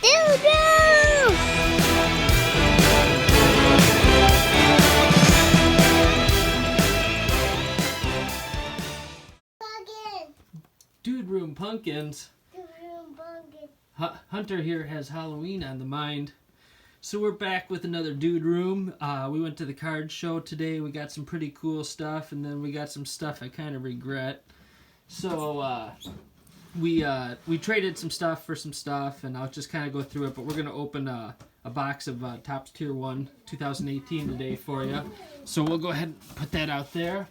Doo-doo! Dude Room Pumpkins. Dude Room Pumpkins. Hunter here has Halloween on the mind. So we're back with another Dude Room. We went to the card show today. We got some pretty cool stuff, and then we got some stuff I kind of regret. So we traded some stuff for some stuff, and I'll just kind of go through it. But we're gonna open a box of Topps Tier 1 2018 today for you. So we'll go ahead and put that out there.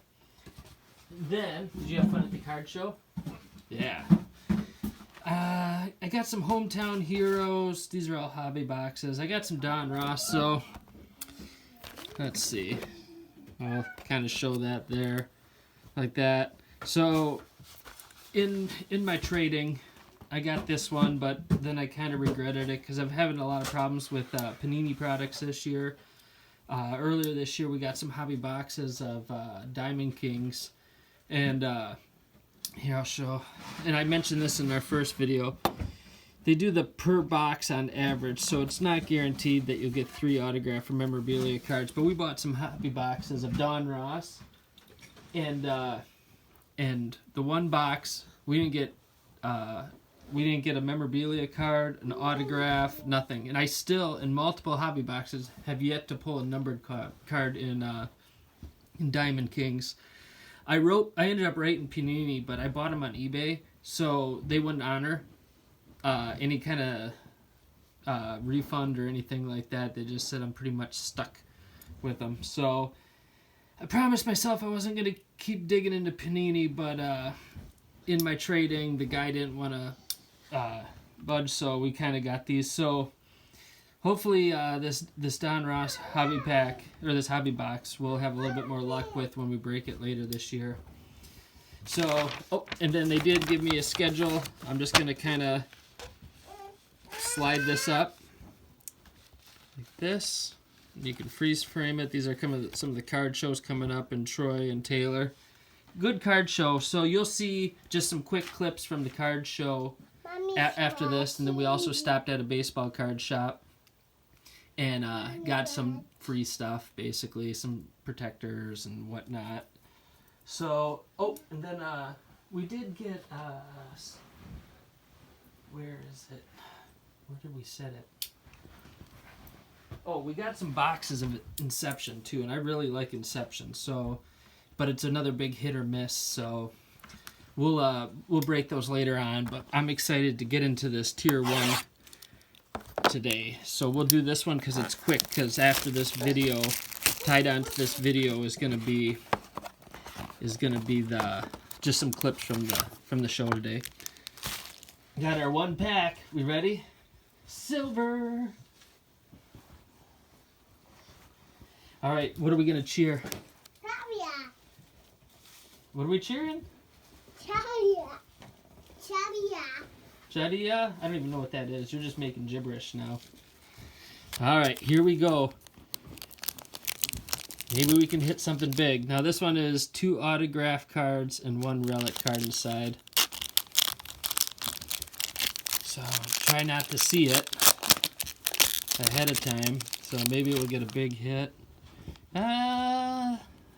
Then, did you have fun at the card show? Yeah. I got some Hometown Heroes. These are all hobby boxes. I got some Don Ross, so let's see. I'll kind of show that there, like that. So in my trading, I got this one, but then I kind of regretted it because I'm having a lot of problems with Panini products this year. Earlier this year, we got some hobby boxes of Diamond Kings, and here I'll show. And I mentioned this in our first video. They do the per box on average, so it's not guaranteed that you'll get 3 autograph or memorabilia cards. But we bought some hobby boxes of Don Ross, and the one box we didn't get a memorabilia card, an autograph, nothing. And I still, in multiple hobby boxes, have yet to pull a numbered card in Diamond Kings. I ended up writing Panini, but I bought them on eBay, so they wouldn't honor any kind of refund or anything like that. They just said I'm pretty much stuck with them. So I promised myself I wasn't going to keep digging into Panini, but in my trading, the guy didn't want to budge, so we kind of got these. So hopefully this Don Ross hobby pack, or this hobby box, we'll have a little bit more luck with when we break it later this year. So, and then they did give me a schedule. I'm just going to kind of slide this up like this. You can freeze frame it. These are some of the card shows coming up in Troy and Taylor. Good card show. So you'll see just some quick clips from the card show after this. And then we also stopped at a baseball card shop and got some free stuff, basically, some protectors and whatnot. So, and then we did get, where is it? Where did we set it? Oh, we got some boxes of Inception, too, and I really like Inception, so, but it's another big hit or miss, so we'll break those later on, but I'm excited to get into this Tier 1 today. So we'll do this one because it's quick, because after this video, tied on to this video is gonna be just some clips from the show today. Got our one pack. We ready? Silver. All right, what are we gonna cheer? Chavia. What are we cheering? Chavia. Chavia. Jadia? I don't even know what that is. You're just making gibberish now. All right, here we go. Maybe we can hit something big. Now this one is 2 autograph cards and 1 relic card inside. So try not to see it ahead of time. So maybe we'll get a big hit.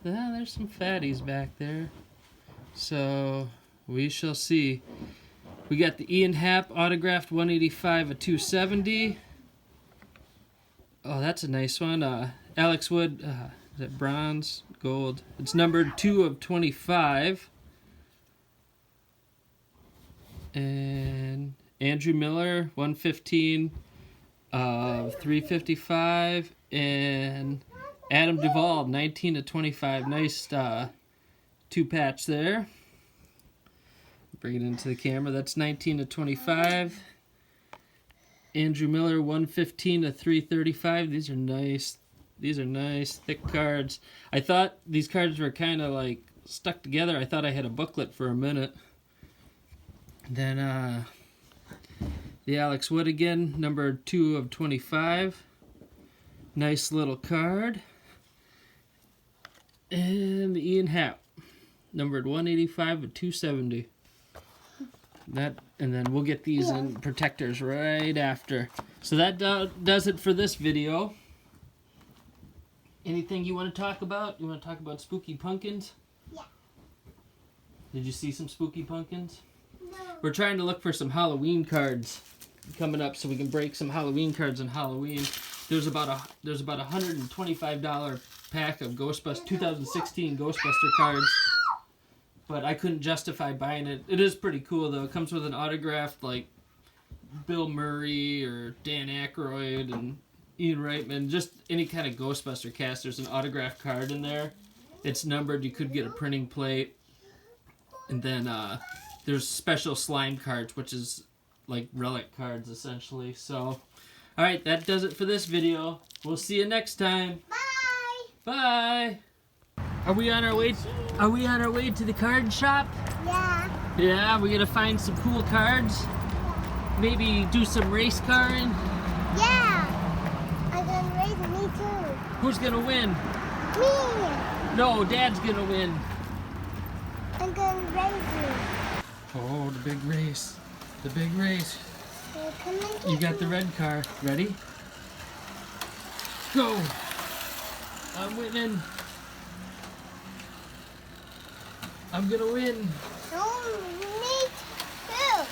There's some fatties back there. So we shall see. We got the Ian Happ autographed 185 of 270. Oh, that's a nice one. Alex Wood, is that bronze? Gold. It's numbered 2 of 25. And Andrew Miller, 115 of 355. And Adam Duvall, 19 of 25. Nice 2-patch there. Bring it into the camera. That's 19 of 25. Andrew Miller, 115 of 335. These are nice. These are nice, thick cards. I thought these cards were kind of like stuck together. I thought I had a booklet for a minute. Then the Alex Wood again, number 2 of 25. Nice little card. And the Ian Happ, numbered 185 of 270. and then we'll get these in protectors right after. So that does it for this video. Anything you want to talk about? You want to talk about spooky pumpkins? Yeah. Did you see some spooky pumpkins? No. We're trying to look for some Halloween cards coming up so we can break some Halloween cards on Halloween. There's about a $125 pack of 2016 Ghostbuster cards, but I couldn't justify buying it. It is pretty cool though. It comes with an autographed like Bill Murray or Dan Aykroyd and Ian Reitman, just any kind of Ghostbuster cast. There's an autographed card in there. It's numbered. You could get a printing plate. And then there's special slime cards, which is like relic cards essentially. So, all right, that does it for this video. We'll see you next time. Bye. Bye. Are we on our way to the card shop? Yeah. Yeah, we're gonna find some cool cards. Maybe do some race carring. Yeah. I'm gonna raise me too. Who's gonna win? Me. No, Dad's gonna win. I'm gonna raise you. Oh, the big race. The big race. So come and get You got me. the red car. Ready? Go! I'm winning. I'm gonna win. No, me too.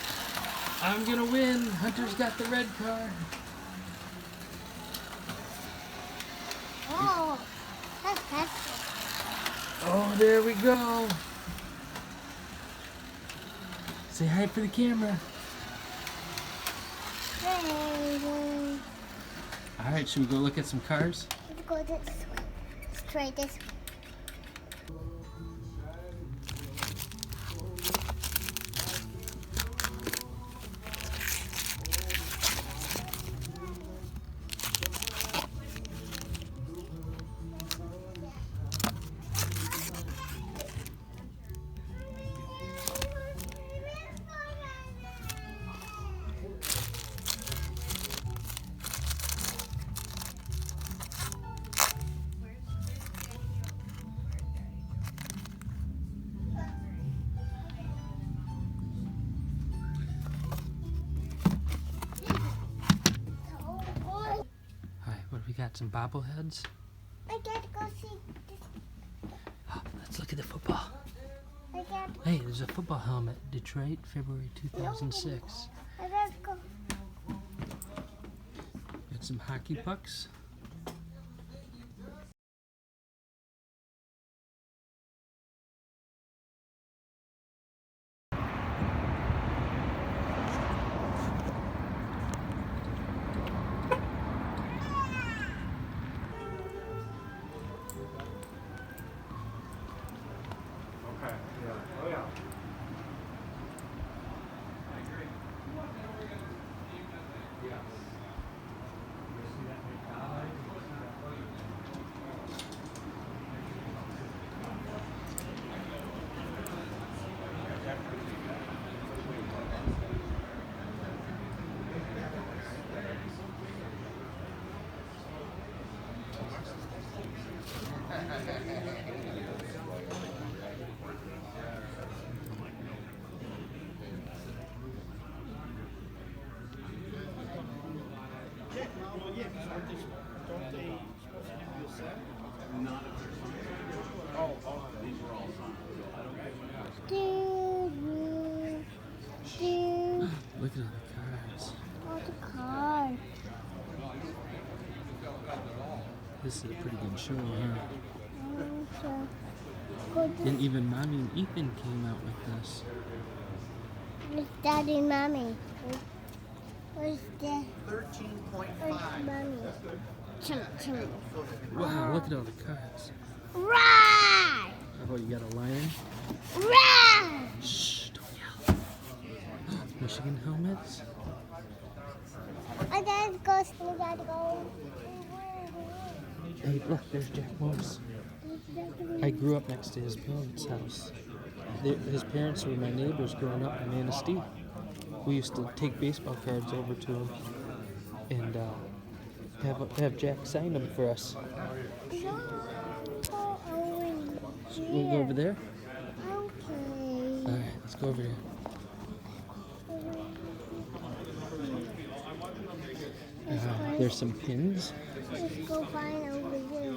I'm gonna win. Hunter's got the red car. Oh, that's fast. Oh, there we go. Say hi for the camera. Hey, All right, should we go look at some cars? let's go this way. Let's try this way. All right, what do we got? Some bobbleheads? I gotta go see this. Oh, let's look at the football. I gotta, Hey, there's a football helmet. Detroit, February 2006. I gotta go. Got some hockey pucks. Look at all the cards. Oh, the car. This is a pretty good show, huh? So, go this And even Mommy and Ethan came out with this. with Daddy and Mommy. Where's the 13.5. where's Mommy? Chum, chum. Wow, look at all the cards. Right! Oh, you got a lion? Right! Shh, don't yell. Michigan helmets? I gotta go. We gotta go. Hey, look, there's Jack Morris. I grew up next to his parents' house. His parents were my neighbors growing up in Manistee. We used to take baseball cards over to him and have Jack sign them for us. We'll go over there? Okay. Alright, let's go over here. There's some pins. Let's go find over here.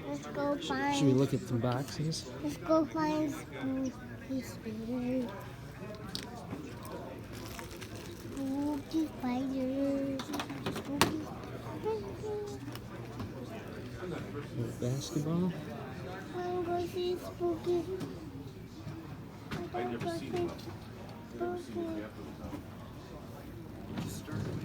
Let's go find. Should we look at some boxes? Let's go find spooky spiders. Spooky spiders. Spooky spiders. Little basketball. I'm going to see spooky. I'm going to see spooky.